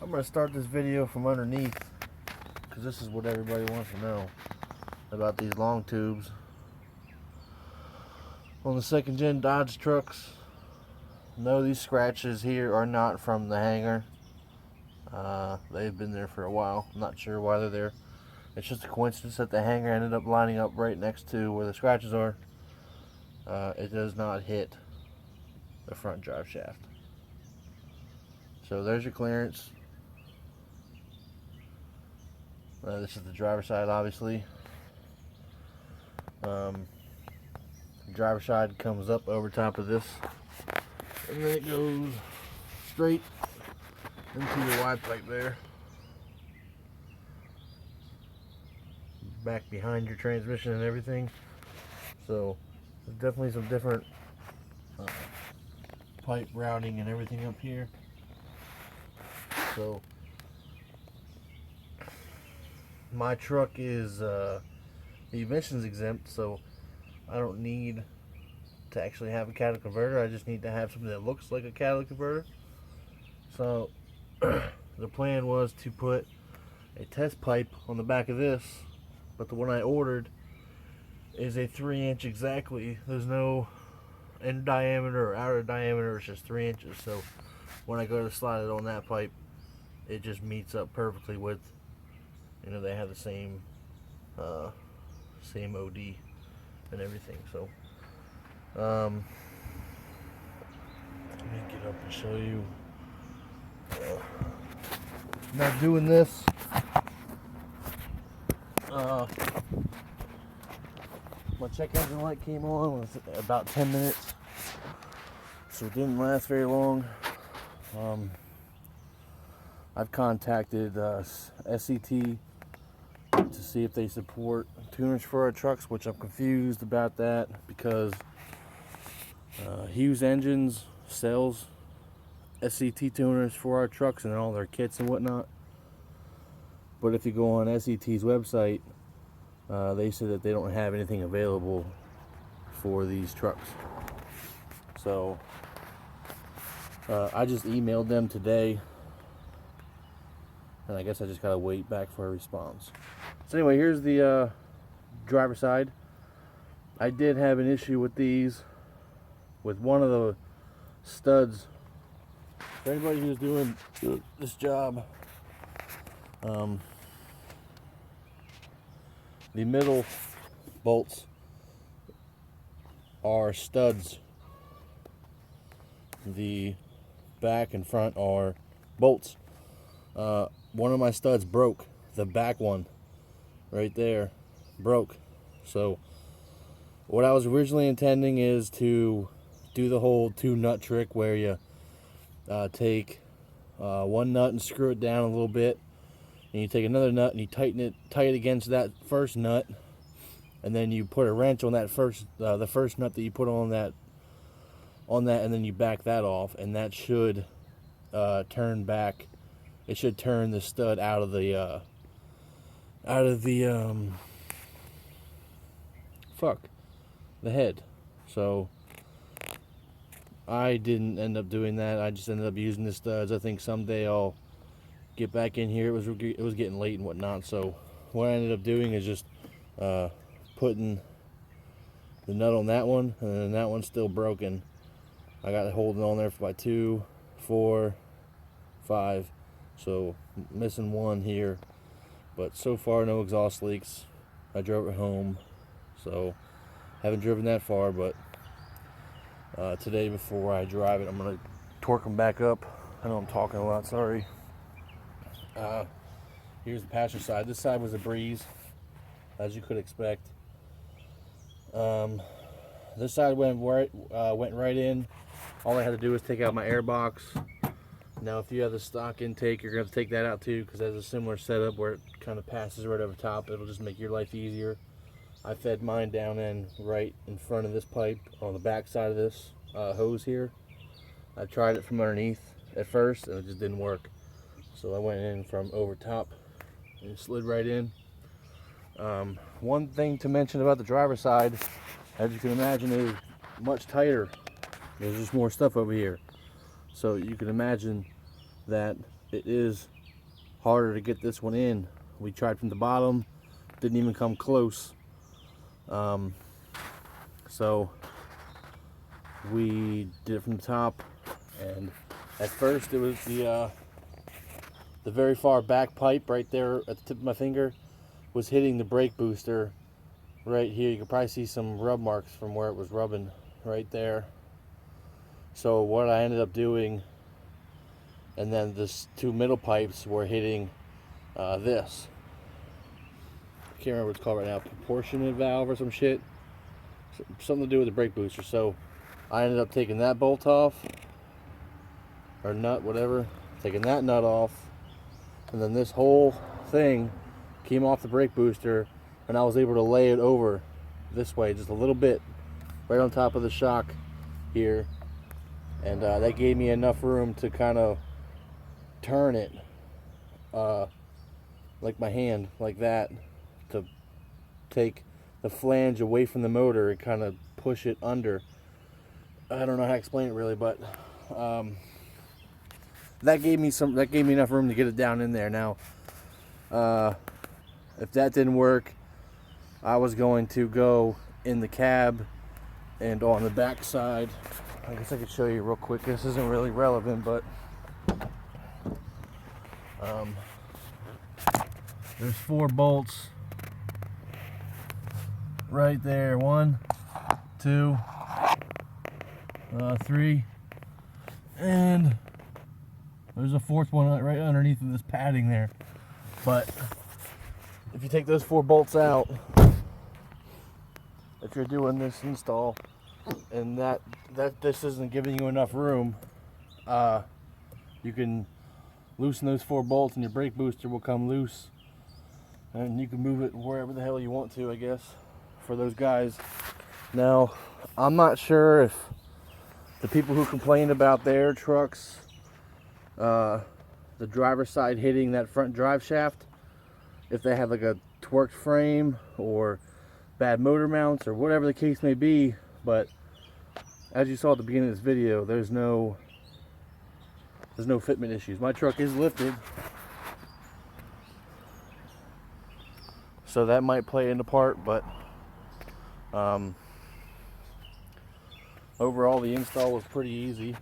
I'm going to start this video from underneath because this is what everybody wants to know about these long tubes on the second gen Dodge trucks. No, these scratches here are not from the hanger. They've been there for a while. I'm not sure why they're there. It's just a coincidence that the hanger ended up lining up right next to where the scratches are. It does not hit the front drive shaft. So there's your clearance. This is the driver's side, obviously. Driver's side comes up over top of this, and then it goes straight into your Y pipe there, back behind your transmission and everything. So there's definitely some different pipe routing and everything up here. So my truck is the emissions exempt, so I don't need to actually have a catalytic converter. I just need to have something that looks like a catalytic converter. So the plan was to put a test pipe on the back of this, but the one I ordered is a 3-inch exactly. There's no end diameter or outer diameter, it's just 3 inches. So when I go to slide it on that pipe, it just meets up perfectly with, you know, they have the same same OD and everything. So let me get up and show you. Now doing this, my check engine light came on with about 10 minutes, so it didn't last very long. I've contacted SET to see if they support tuners for our trucks, which I'm confused about that because Hughes Engines sells SET tuners for our trucks and all their kits and whatnot. But if you go on SET's website, they said that they don't have anything available for these trucks. So I just emailed them today, and I guess I just gotta wait back for a response. So anyway, here's the driver's side. I did have an issue with these, with one of the studs. For anybody who's doing this job, the middle bolts are studs. The back and front are bolts. One of my studs broke. The back one right there broke. So what I was originally intending is to do the whole 2-nut trick where you take one nut and screw it down a little bit, and you take another nut and you tighten it tight against that first nut, and then you put a wrench on that the first nut that you put on that, and then you back that off, and that should turn back. It should turn the stud out of the head. So I didn't end up doing that. I just ended up using the studs. I think someday I'll get back in here. It was getting late and whatnot. So what I ended up doing is just putting the nut on that one, and then that one's still broken. I got it holding on there for about 2, 4, 5. So missing one here, but so far no exhaust leaks. I drove it home, so haven't driven that far, but today before I drive it, I'm gonna torque them back up. I know I'm talking a lot, sorry. Here's the passenger side. This side was a breeze, as you could expect. This side went right in. All I had to do was take out my air box. Now if you have the stock intake, you're going to have to take that out too, because it has a similar setup where it kind of passes right over top. It'll just make your life easier. I fed mine down in right in front of this pipe on the back side of this hose here. I tried it from underneath at first and it just didn't work. So I went in from over top and slid right in. One thing to mention about the driver's side, as you can imagine, is much tighter. There's just more stuff over here. So you can imagine that it is harder to get this one in. We tried from the bottom, didn't even come close. So we did it from the top, and at first it was the very far back pipe right there at the tip of my finger was hitting the brake booster right here. You can probably see some rub marks from where it was rubbing right there. So what I ended up doing, and then this two middle pipes were hitting this. I can't remember what it's called right now, proportionate valve or some shit. Something to do with the brake booster. So I ended up taking that bolt off, or nut, whatever, taking that nut off, and then this whole thing came off the brake booster, and I was able to lay it over this way just a little bit, right on top of the shock here, and that gave me enough room to kind of turn it like my hand, like that, to take the flange away from the motor and kind of push it under. I don't know how to explain it really, but that gave me enough room to get it down in there. Now if that didn't work, I was going to go in the cab and on the back side. I guess I could show you real quick. This isn't really relevant, but there's 4 bolts right there. 1, 2, 3, and there's a 4th one right underneath of this padding there. But if you take those 4 bolts out, if you're doing this install and that this isn't giving you enough room, you can loosen those 4 bolts and your brake booster will come loose, and you can move it wherever the hell you want to, I guess, for those guys. Now, I'm not sure if the people who complained about their trucks, the driver's side hitting that front drive shaft, if they have like a twerked frame or bad motor mounts or whatever the case may be, but as you saw at the beginning of this video, there's no fitment issues. My truck is lifted, so that might play into part, but overall the install was pretty easy.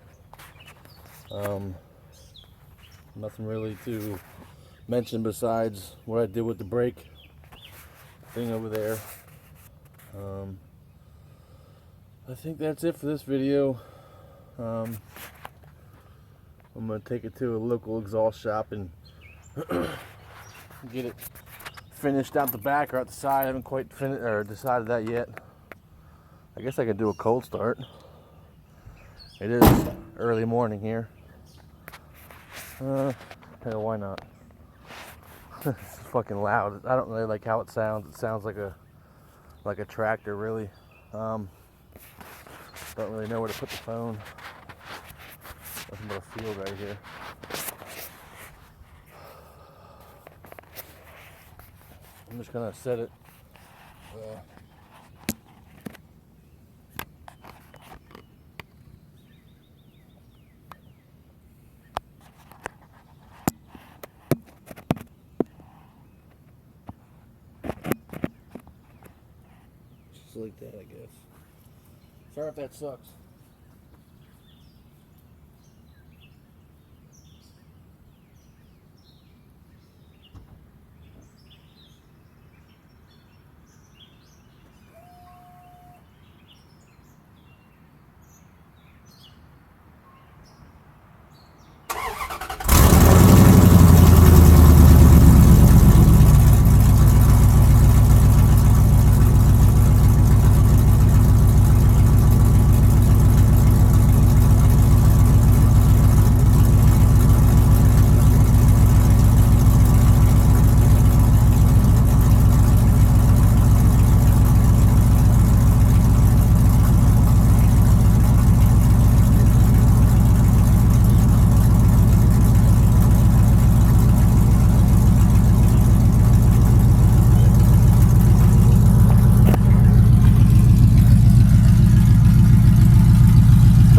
Nothing really to mention besides what I did with the brake thing over there. I think that's it for this video. I'm gonna take it to a local exhaust shop and get it finished out the back or out the side. I haven't quite decided that yet. I guess I could do a cold start. It is early morning here. Hell, why not? It's fucking loud. I don't really like how it sounds. It sounds like a tractor, really. Don't really know where to put the phone. Nothing but a field right here. I'm just gonna set it. Just like that, I guess. Sorry if that sucks.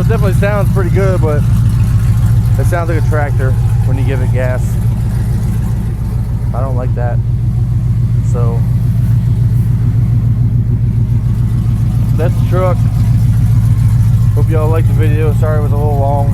Definitely sounds pretty good, but it sounds like a tractor. when you give it gas. I don't like that. So that's the truck. Hope y'all liked the video. Sorry it was a little long.